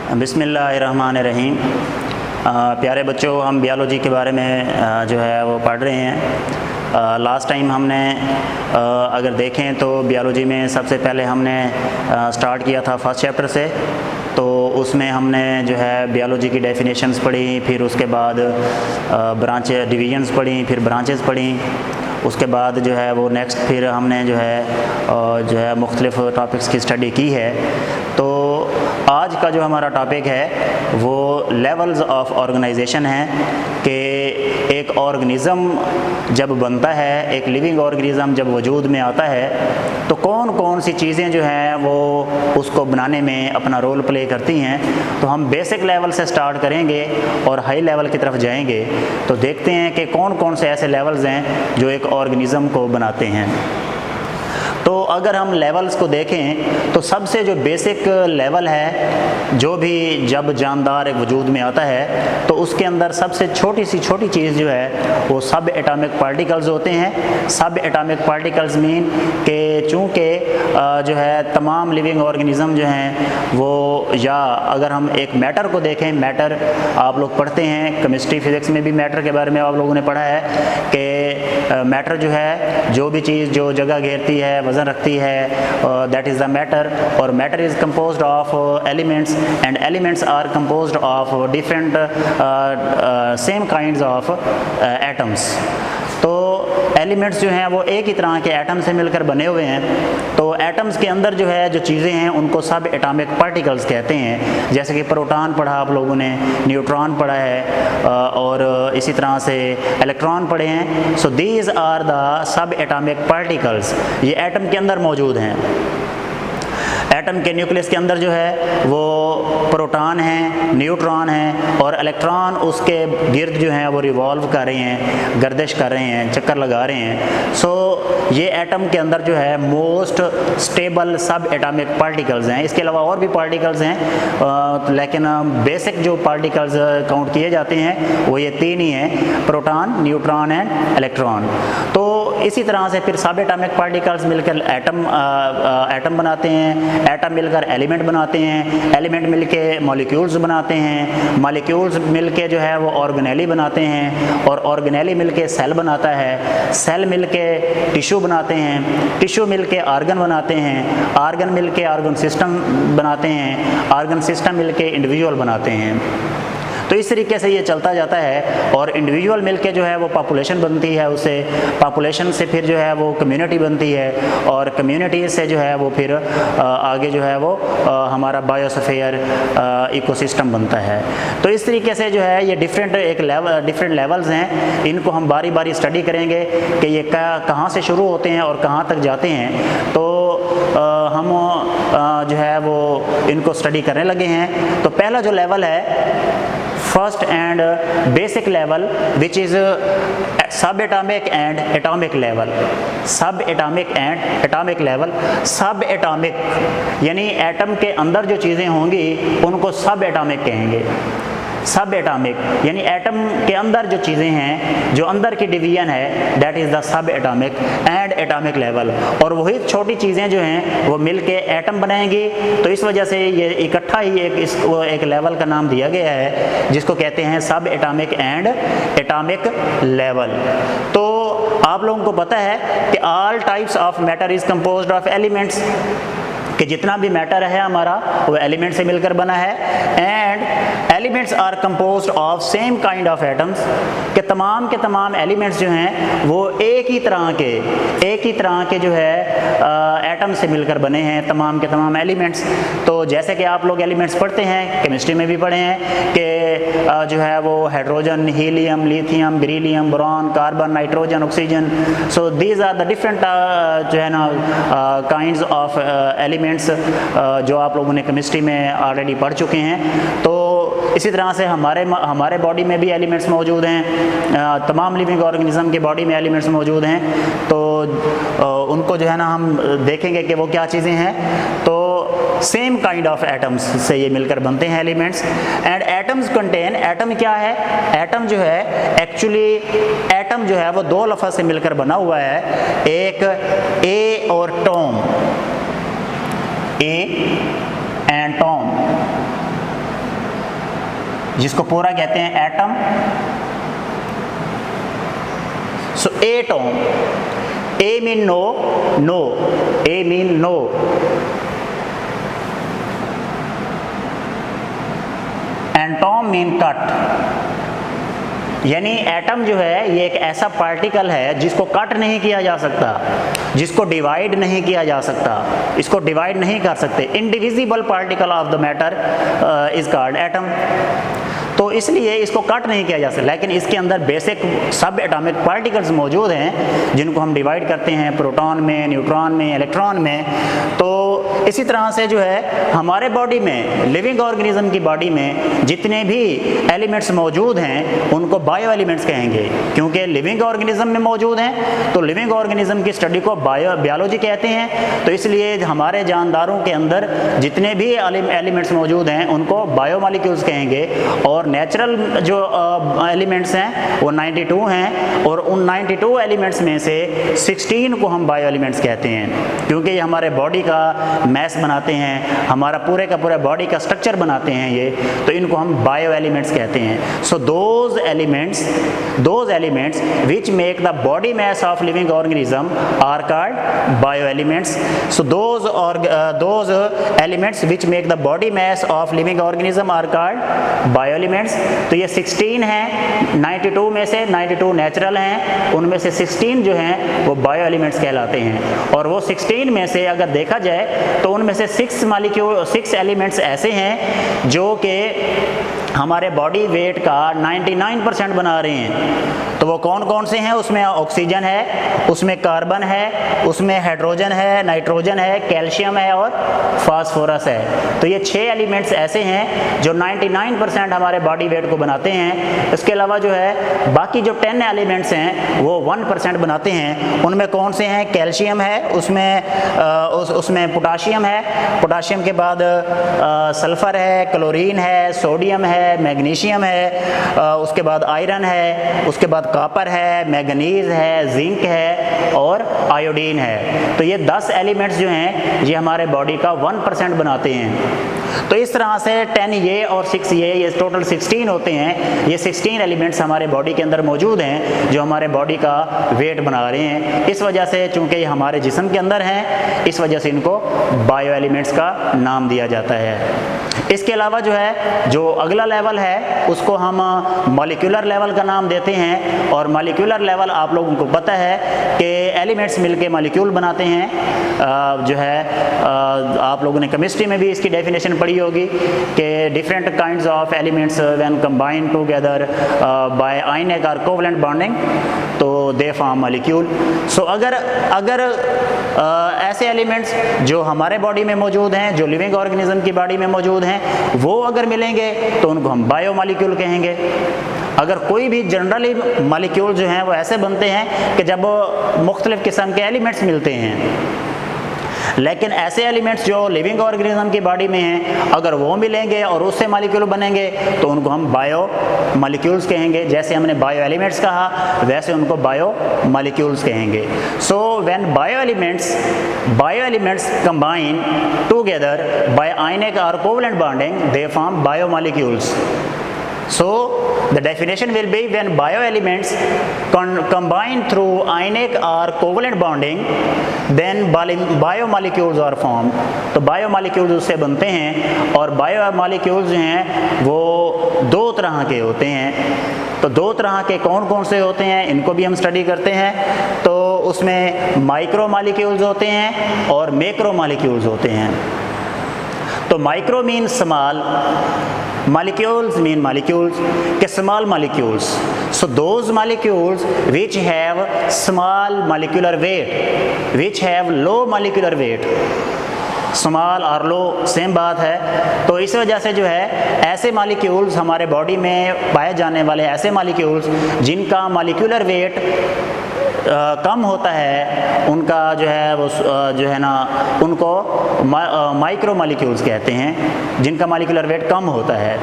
बिस्मिल्लाहिर्रहमानिर्रहीम। प्यारे बच्चों, हम बायोलॉजी के बारे में जो है वो पढ़ रहे हैं। लास्ट टाइम हमने अगर देखें तो बायोलॉजी में सबसे पहले हमने स्टार्ट किया था फर्स्ट चैप्टर से। तो उसमें हमने जो है बायोलॉजी की डेफिनेशंस पढ़ी, फिर उसके बाद ब्रांच डिवीजन्स पढ़ी, फिर ब्रांचेस पढ़ी। उसके बाद जो है वो नेक्स्ट फिर हमने जो है मुख्तलिफ़ टॉपिक्स की स्टडी की है। तो आज का जो हमारा टॉपिक है वो लेवल्स ऑफ ऑर्गेनाइजेशन है कि एक ऑर्गेनिज़म जब बनता है, एक लिविंग ऑर्गेनिज़म जब वजूद में आता है तो कौन कौन सी चीज़ें जो हैं वो उसको बनाने में अपना रोल प्ले करती हैं। तो हम बेसिक लेवल से स्टार्ट करेंगे और हाई लेवल की तरफ जाएंगे। तो देखते हैं कि कौन कौन से ऐसे लेवल्स हैं जो एक ऑर्गेनिज़म को बनाते हैं। तो अगर हम लेवल्स को देखें तो सबसे जो बेसिक लेवल है, जो भी जब जानदार एक वजूद में आता है तो उसके अंदर सबसे छोटी चीज़ जो है वो सब एटॉमिक पार्टिकल्स होते हैं। सब एटॉमिक पार्टिकल्स मीन कि चूँकि जो है तमाम लिविंग ऑर्गेनिज़म जो हैं वो, या अगर हम एक मैटर को देखें, मैटर आप लोग पढ़ते हैं केमिस्ट्री फिज़िक्स में भी मैटर के बारे में आप लोगों ने पढ़ा है कि मैटर जो है जो भी चीज़ जो जगह घेरती है, वज़न रखती है, दैट इज़ द मैटर। और matter is composed of elements and elements are composed of different same kinds of atoms. तो एलिमेंट्स जो हैं वो एक ही तरह के एटम से मिलकर बने हुए हैं। तो एटम्स के अंदर जो है जो चीज़ें हैं उनको सब एटॉमिक पार्टिकल्स कहते हैं। जैसे कि प्रोटॉन पढ़ा आप लोगों ने, न्यूट्रॉन पढ़ा है और इसी तरह से इलेक्ट्रॉन पढ़े हैं। So these are the sub atomic particles, ये एटम के अंदर मौजूद हैं। एटम के न्यूक्लियस के अंदर जो है वो प्रोटॉन है, न्यूट्रॉन है और इलेक्ट्रॉन उसके गिर्द जो हैं वो रिवॉल्व कर रहे हैं, गर्दिश कर रहे हैं, चक्कर लगा रहे हैं। सो ये एटम के अंदर जो है मोस्ट स्टेबल सब एटॉमिक पार्टिकल्स हैं। इसके अलावा और भी पार्टिकल्स हैं लेकिन बेसिक जो पार्टिकल्स काउंट किए जाते हैं वो ये तीन ही हैं, प्रोटॉन, न्यूट्रॉन एंड इलेक्ट्रॉन। तो इसी तरह से फिर सब एटॉमिक पार्टिकल्स मिलकर एटम बनाते हैं, एटम मिलकर एलिमेंट बनाते हैं, एलिमेंट मिलके मॉलिक्यूल्स बनाते हैं, मॉलिक्यूल्स मिलके जो है वो ऑर्गेनेली बनाते हैं और ऑर्गेनेली मिलके सेल बनाता है, सेल मिलके टिश्यू बनाते हैं, टिश्यू मिलके आर्गन बनाते हैं, आर्गन मिलके आर्गन सिस्टम बनाते हैं, आर्गन सिस्टम मिलके इंडिविजुअल बनाते हैं। तो इस तरीके से ये चलता जाता है और इंडिविजुअल मिलके जो है वो पॉपुलेशन बनती है, उससे पॉपुलेशन से फिर जो है वो कम्युनिटी बनती है और कम्युनिटी से जो है वो फिर आगे जो है वो हमारा बायोस्फीयर इकोसिस्टम बनता है। तो इस तरीके से जो है ये डिफरेंट लेवल्स हैं। इनको हम बारी बारी स्टडी करेंगे कि ये कहाँ से शुरू होते हैं और कहाँ तक जाते हैं। तो हम जो है वो इनको स्टडी करने लगे हैं। तो पहला जो लेवल है first and basic level which is सब एटॉमिक एंड एटॉमिक लेवल। सब एटॉमिक एंड एटॉमिक लेवल। सब एटॉमिक यानी एटम के अंदर जो चीज़ें होंगी उनको सब एटॉमिक कहेंगे। सब एटॉमिक यानी एटम के अंदर जो चीज़ें हैं, जो अंदर की डिवीजन है, that is the sub atomic and atomic level. और वही छोटी चीज़ें जो हैं वो मिलके एटम बनाएंगी। तो इस वजह से ये इकट्ठा ही एक लेवल का नाम दिया गया है जिसको कहते हैं सब एटॉमिक एंड एटॉमिक लेवल। तो आप लोगों को पता है कि all types of matter is composed of elements, कि जितना भी मैटर है हमारा वो एलिमेंट से मिलकर बना है। And elements are composed of same kind of atoms, कि तमाम के तमाम एलिमेंट्स जो हैं वो एक ही तरह के जो है एटम से मिलकर बने हैं, तमाम के तमाम एलिमेंट्स। तो जैसे कि आप लोग एलिमेंट्स पढ़ते हैं, केमिस्ट्री में भी पढ़े हैं कि जो है वो hydrogen, helium, lithium, beryllium, boron, carbon, nitrogen, oxygen. So these are the different जो है ना काइंड्स ऑफ एलिमेंट्स जो आप लोगों ने केमिस्ट्री में ऑलरेडी पढ़ चुके हैं। तो इसी तरह से हमारे बॉडी में भी एलिमेंट्स मौजूद हैं, तमाम लिविंग ऑर्गेनिज्म की बॉडी में एलिमेंट्स मौजूद हैं। तो उनको जो है ना हम देखेंगे कि वो क्या चीज़ें हैं। तो सेम काइंड ऑफ एटम्स से ये मिलकर बनते हैं elements. And atoms contain, atom क्या है? एटम जो है एक्चुअली एटम जो है वो दो लफ्ज़ से मिलकर बना हुआ है, एक ए और टॉम, ए एंड टॉम। जिसको पूरा कहते हैं एटम। सो एटम, ए मीन नो, नो, ए मीन नो, एंटोम मीन कट, यानी एटम जो है ये एक ऐसा पार्टिकल है जिसको कट नहीं किया जा सकता, जिसको डिवाइड नहीं किया जा सकता, इसको डिवाइड नहीं कर सकते। Indivisible particle of the matter is called atom. तो इसलिए इसको कट नहीं किया जा सकता, लेकिन इसके अंदर बेसिक सब एटॉमिक पार्टिकल्स मौजूद हैं जिनको हम डिवाइड करते हैं प्रोटॉन में, न्यूट्रॉन में, इलेक्ट्रॉन में। तो इसी तरह से जो है हमारे बॉडी में, लिविंग ऑर्गेनिज्म की बॉडी में जितने भी एलिमेंट्स मौजूद हैं उनको बायो एलिमेंट्स कहेंगे, क्योंकि लिविंग ऑर्गेनिज्म में मौजूद हैं। तो लिविंग ऑर्गेनिज्म की स्टडी को बायोलॉजी कहते हैं। तो इसलिए हमारे जानदारों के अंदर जितने भी एलिमेंट्स मौजूद हैं उनको बायोमॉलिक्यूल्स कहेंगे। और नेचुरल जो एलिमेंट्स हैं वो 92 हैं, और उन 92 एलिमेंट्स में से 16 को हम बायो एलिमेंट्स कहते हैं, क्योंकि ये हमारे बॉडी का मैस बनाते हैं, हमारा पूरे का पूरा बॉडी का स्ट्रक्चर बनाते हैं ये, तो इनको हम बायो एलिमेंट्स कहते हैं। So those elements which make the body mass of living organism are called bio elements. So those elements which make the body mass of living organism are called bio elements. तो ये 16 हैं, 92 में से 92 natural हैं, उनमें से 16 जो हैं वो बायो एलिमेंट्स कहलाते हैं। और वो 16 में से अगर देखा जाए तो उनमें से 6 एलिमेंट्स ऐसे हैं जो कि हमारे बॉडी वेट का 99% बना रहे हैं। तो वो कौन कौन से हैं? उसमें ऑक्सीजन है, उसमें कार्बन है, उसमें हाइड्रोजन है, नाइट्रोजन है, कैल्शियम है और फास्फोरस है। तो ये 6 एलिमेंट्स ऐसे हैं जो 99% हमारे बॉडी वेट को बनाते हैं। इसके अलावा जो है बाकी जो 10 एलिमेंट्स हैं वो 1% बनाते हैं। उनमें कौन से हैं? कैल्शियम है, उसमें पोटाशियम है, पोटाशियम के बाद सल्फर है, क्लोरीन है, सोडियम है, मैग्नीशियम है, उसके बाद आयरन है, उसके बाद कॉपर है, मैंगनीज है, जिंक है और आयोडीन है। तो ये 10 एलिमेंट्स जो हैं ये हमारे बॉडी का 1% बनाते हैं। तो इस तरह से 10 ये और 6 ये टोटल 16 होते हैं। ये 16 एलिमेंट्स हमारे बॉडी के अंदर मौजूद हैं जो हमारे बॉडी का वेट बना रहे हैं। इस वजह से चूंकि ये हमारे जिस्म के अंदर हैं, इस वजह से इनको बायो एलिमेंट्स का नाम दिया जाता है। इसके अलावा जो है जो अगला लेवल है उसको हम मॉलिक्यूलर लेवल का नाम देते हैं। और मॉलिक्यूलर लेवल आप लोगों को पता है कि एलिमेंट्स मिलके मॉलिक्यूल बनाते हैं। जो है आप लोगों ने केमिस्ट्री में भी इसकी डेफिनेशन पढ़ी होगी कि different kinds of elements when combined together by ionic और कोवलेंट बॉन्डिंग तो दे फॉर्म मॉलिक्यूल। सो अगर ऐसे एलिमेंट्स जो हमारे बॉडी में मौजूद हैं, जो लिविंग ऑर्गेनिज्म की बॉडी में मौजूद हैं, वो अगर मिलेंगे तो उनको हम बायो मॉलिक्यूल कहेंगे। अगर कोई भी जनरली मॉलिक्यूल जो हैं वो ऐसे बनते हैं कि जब मुख्तलिफ किस्म के एलिमेंट्स मिलते हैं, लेकिन ऐसे एलिमेंट्स जो लिविंग ऑर्गेनिज्म की बॉडी में हैं अगर वो मिलेंगे और उससे मॉलिक्यूल बनेंगे तो उनको हम बायो मॉलिक्यूल्स कहेंगे। जैसे हमने बायो एलिमेंट्स कहा वैसे उनको बायो मॉलिक्यूल्स कहेंगे। So when bio elements combine together by ionic और covalent bonding they form bio molecules. So the definition will be when bioelements combine through ionic or covalent bonding, then biomolecules are formed. तो biomolecules उससे बनते हैं और biomolecules जो हैं वो 2 तरह के होते हैं। तो 2 तरह के कौन कौन से होते हैं इनको भी हम स्टडी करते हैं। तो उसमें माइक्रो मॉलिक्यूल्स होते हैं और मैक्रो मॉलिक्यूल्स होते हैं। तो micro mean small, molecules mean molecules, small molecules. So those molecules which have small molecular weight, which have low molecular weight, small और लो सेम बात है। तो इस वजह से जो है ऐसे मॉलिक्यूल्स हमारे बॉडी में पाए जाने वाले ऐसे मॉलिक्यूल्स जिनका मॉलिक्यूलर वेट कम होता है उनका जो है वो जो है ना उनको माइक्रो मॉलिक्यूल्स कहते हैं, जिनका मॉलिक्यूलर वेट कम होता है।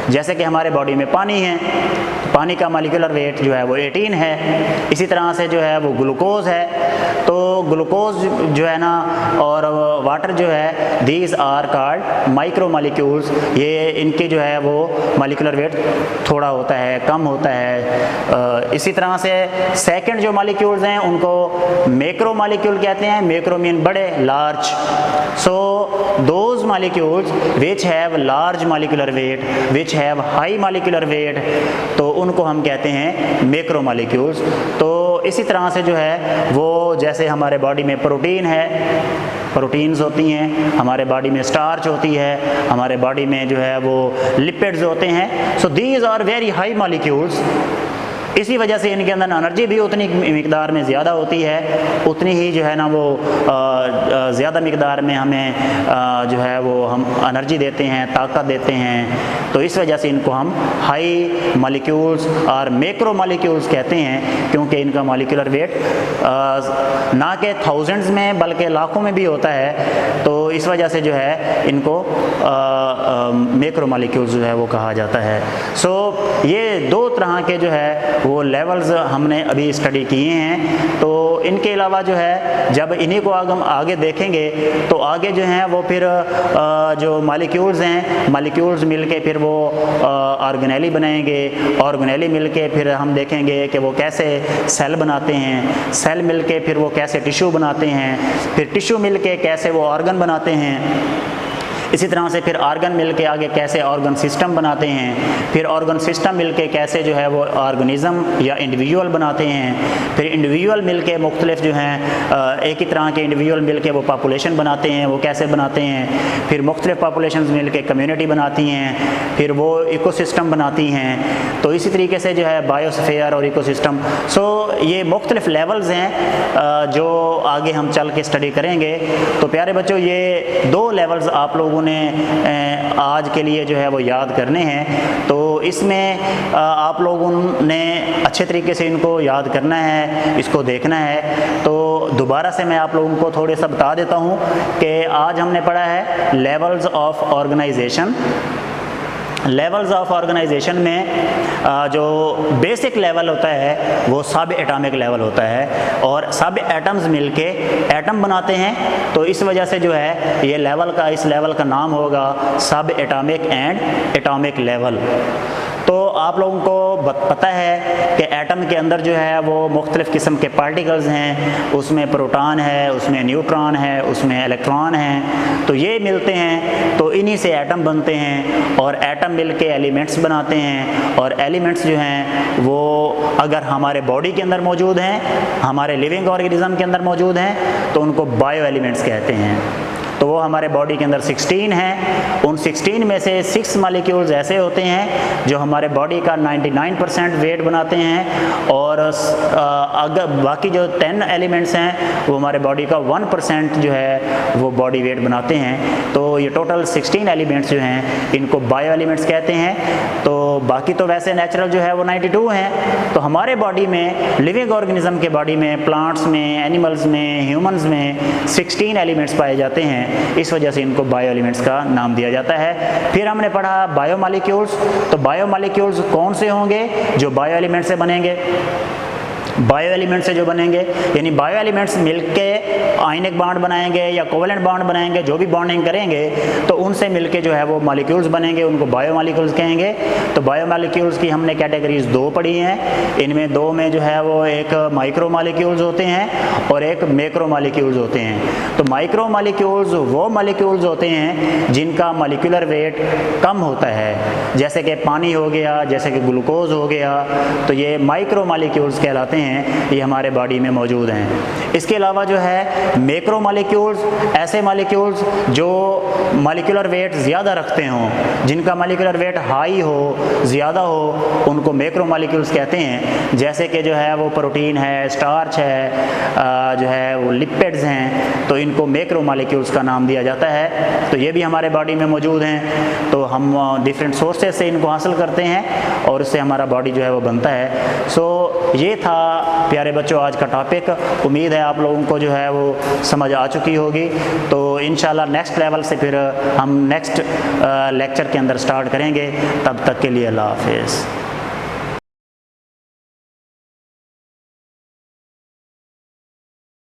जैसे कि हमारे बॉडी में पानी है, पानी का मॉलिक्यूलर वेट जो है वो 18 है। इसी तरह से जो है वो ग्लूकोज है, तो ग्लूकोज जो है ना और वाटर जो है, these are called micro molecules. ये इनके जो है वो मॉलिक्यूलर वेट थोड़ा होता है, कम होता है। इसी तरह से सेकंड जो मॉलिक्यूल्स हैं उनको मैक्रो मॉलिक्यूल कहते हैं। मैक्रो मीन बड़े, large. So those molecules which have large molecular weight, which have high molecular weight, तो उनको हम कहते हैं मैक्रो मॉलिक्यूल्स। तो इसी तरह से जो है वो जैसे हमारे बॉडी में प्रोटीन है, प्रोटीन्स होती हैं, हमारे बॉडी में स्टार्च होती है, हमारे बॉडी में जो है वो लिपिड्स होते हैं। So these are very high molecules. इसी वजह से इनके अंदर एनर्जी भी उतनी मिकदार में ज़्यादा होती है, उतनी ही जो है ना वो ज़्यादा मिकदार में हमें जो है वो हम एनर्जी देते हैं, ताकत देते हैं। तो इस वजह से इनको हम हाई मॉलिक्यूल्स और मैक्रो मॉलिक्यूल्स कहते हैं, क्योंकि इनका मॉलिक्यूलर वेट ना के थाउजेंड्स में बल्कि लाखों में भी होता है। तो इस वजह से जो है इनको मैक्रो मॉलिक्यूल्स जो है वो कहा जाता है। सो ये दो तरह के जो है वो लेवल्स हमने अभी स्टडी किए हैं। तो इनके अलावा जो है जब इन्हीं को हम आगे देखेंगे तो आगे जो हैं वो फिर जो मॉलिक्यूल्स हैं, मॉलिक्यूल्स मिलके फिर वो ऑर्गेनेली बनाएंगे, ऑर्गेनेली मिलके फिर हम देखेंगे कि वो कैसे सेल बनाते हैं, सेल मिलके फिर वो कैसे टिश्यू बनाते हैं, फिर टिश्यू मिलके कैसे वो ऑर्गन बनाते हैं। इसी तरह से फिर ऑर्गन मिलके आगे कैसे ऑर्गन सिस्टम बनाते हैं, फिर ऑर्गन सिस्टम मिलके कैसे जो है वो ऑर्गेनिज्म या इंडिविजुअल बनाते हैं, फिर इंडिविजुअल मिलके मुख्तलिफ जो हैं एक ही तरह के इंडिविजुअल मिलके वो पॉपुलेशन बनाते हैं, वो कैसे बनाते हैं, फिर मुख्तलिफ पॉपुलेशंस मिलके कम्युनिटी बनाती हैं, फिर वो इकोसिस्टम बनाती हैं। तो इसी तरीके से जो है बायोस्फीयर और इकोसिस्टम। सो ये मुख्तलिफ लेवल्स हैं जो आगे हम चल के स्टडी करेंगे। तो प्यारे बच्चों, ये दो लेवल्स आप लोगों ने आज के लिए जो है वो याद करने हैं। तो इसमें आप लोगों ने अच्छे तरीके से इनको याद करना है, इसको देखना है। तो दोबारा से मैं आप लोगों को थोड़े सा बता देता हूँ कि आज हमने पढ़ा है levels of organization. Levels of organization में जो बेसिक लेवल होता है वो सब एटॉमिक लेवल होता है, और सब एटम्स मिलके एटम बनाते हैं। तो इस वजह से जो है ये लेवल का, इस लेवल का नाम होगा सब एटॉमिक एंड एटॉमिक लेवल। तो आप लोगों को पता है कि एटम के अंदर जो है वो मुख्तलिफ़ किस्म के पार्टिकल्स हैं, उसमें प्रोटॉन है, उसमें न्यूट्रॉन है, उसमें इलेक्ट्रॉन हैं। तो ये मिलते हैं तो इन्हीं से एटम बनते हैं, और एटम मिलके एलिमेंट्स बनाते हैं। और एलिमेंट्स जो हैं वो अगर हमारे बॉडी के अंदर मौजूद हैं, हमारे लिविंग ऑर्गेनिज्म के अंदर मौजूद हैं, तो उनको बायो एलिमेंट्स कहते हैं। तो वो हमारे बॉडी के अंदर 16 हैं। उन 16 में से 6 मॉलिक्यूल्स ऐसे होते हैं जो हमारे बॉडी का 99% वेट बनाते हैं, और अगर बाकी जो 10 एलिमेंट्स हैं वो हमारे बॉडी का 1% जो है वो बॉडी वेट बनाते हैं। तो ये टोटल 16 एलिमेंट्स जो हैं इनको बायो एलिमेंट्स कहते हैं। तो बाकी तो वैसे नेचुरल जो है वो 92 हैं। तो हमारे बॉडी में, लिविंग ऑर्गेनिज्म के बॉडी में, प्लांट्स में, एनिमल्स में, ह्यूमंस में 16 एलिमेंट्स पाए जाते हैं। इस वजह से इनको बायो एलिमेंट्स का नाम दिया जाता है। फिर हमने पढ़ा बायो मॉलिक्यूल्स। तो बायो मॉलिक्यूल्स कौन से होंगे जो बायो एलिमेंट से बनेंगे? बायो एलिमेंट से जो बनेंगे, यानी बायो एलिमेंट्स मिलके आयनिक बॉन्ड बनाएंगे या कोवेलेंट बॉन्ड बनाएंगे, जो भी बॉन्डिंग करेंगे तो उनसे मिलके जो है वो मॉलिक्यूल्स बनेंगे, उनको बायो मॉलिक्यूल्स कहेंगे। तो बायो मॉलिक्यूल्स की हमने कैटेगरीज 2 पढ़ी हैं। इनमें 2 में जो है वो एक माइक्रो मॉलिक्यूल्स होते हैं और एक मैक्रो मॉलिक्यूल्स होते हैं। तो माइक्रो मॉलिक्यूल्स वो मॉलिक्यूल्स होते हैं जिनका मॉलिक्यूलर वेट कम होता है, जैसे कि पानी हो गया, जैसे कि ग्लूकोज हो गया। तो ये माइक्रो मॉलिक्यूल्स कहलाते हैं, ये हमारे बॉडी में मौजूद हैं। इसके अलावा जो है मैक्रो मॉलिक्यूल्स, ऐसे मॉलिक्यूल्स जो मॉलिक्यूलर वेट ज़्यादा रखते हों, जिनका मॉलिक्यूलर वेट हाई हो, ज़्यादा हो, उनको मैक्रो मॉलिक्यूल्स कहते हैं। जैसे कि जो है वो प्रोटीन है, स्टार्च है, जो है वो लिपिड्स हैं, तो इनको मैक्रो मॉलिक्यूल्स का नाम दिया जाता है। तो ये भी हमारे बॉडी में मौजूद हैं। तो हम डिफरेंट सोर्सेज से इनको हासिल करते हैं और उससे हमारा बॉडी जो है वो बनता है। सो ये था प्यारे बच्चों आज का टॉपिक। उम्मीद है आप लोगों को जो है वो समझ आ चुकी होगी। तो इंशाल्लाह नेक्स्ट लेवल से फिर हम नेक्स्ट लेक्चर के अंदर स्टार्ट करेंगे। तब तक के लिए अल्लाह हाफिज़।